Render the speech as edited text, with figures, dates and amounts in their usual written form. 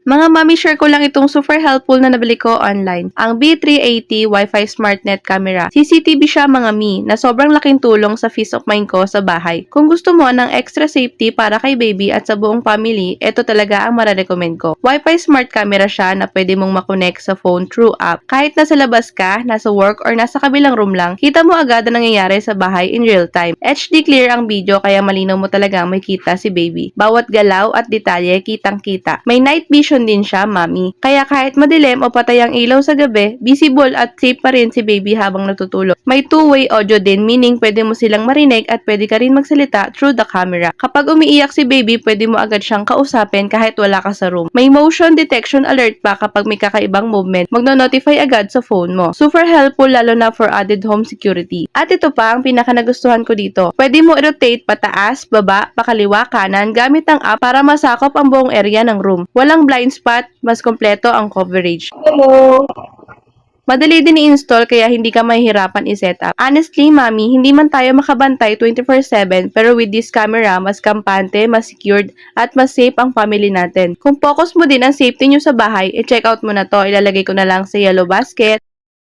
Mga mami, share ko lang itong super helpful na nabili ko online. Ang B380 Wi-Fi SmartNet camera. CCTV siya mga mi, na sobrang laking tulong sa peace of mind ko sa bahay. Kung gusto mo ng extra safety para kay baby at sa buong family, ito talaga ang mararecommend ko. Wi-Fi smart camera siya na pwede mong makonect sa phone through app. Kahit nasa labas ka, nasa work or nasa kabilang room lang, kita mo agad ang nangyayari sa bahay in real time. HD clear ang video kaya malinaw mo talaga may kita si baby. Bawat galaw at detalye kitang-kita. May night vision din siya, mami. Kaya kahit madilim o patay ang ilaw sa gabi, visible at safe pa rin si baby habang natutulog. May two-way audio din, meaning pwede mo silang marinig at pwede ka rin magsalita through the camera. Kapag umiiyak si baby, pwede mo agad siyang kausapin kahit wala ka sa room. May motion detection alert pa kapag may kakaibang movement. Magno-notify agad sa phone mo. Super helpful lalo na for added home security. At ito pa ang pinaka nagustuhan ko dito. Pwede mo i-rotate pataas, baba, pakaliwa, kanan gamit ang app para masakop ang buong area ng room. Walang blind spot, mas kompleto ang coverage. Hello! Madali din i-install kaya hindi ka mahihirapan i-setup. Honestly, mami, hindi man tayo makabantay 24/7 pero with this camera, mas kampante, mas secured, at mas safe ang family natin. Kung focus mo din ang safety nyo sa bahay, i-check out mo na to. Ilalagay ko na lang sa yellow basket.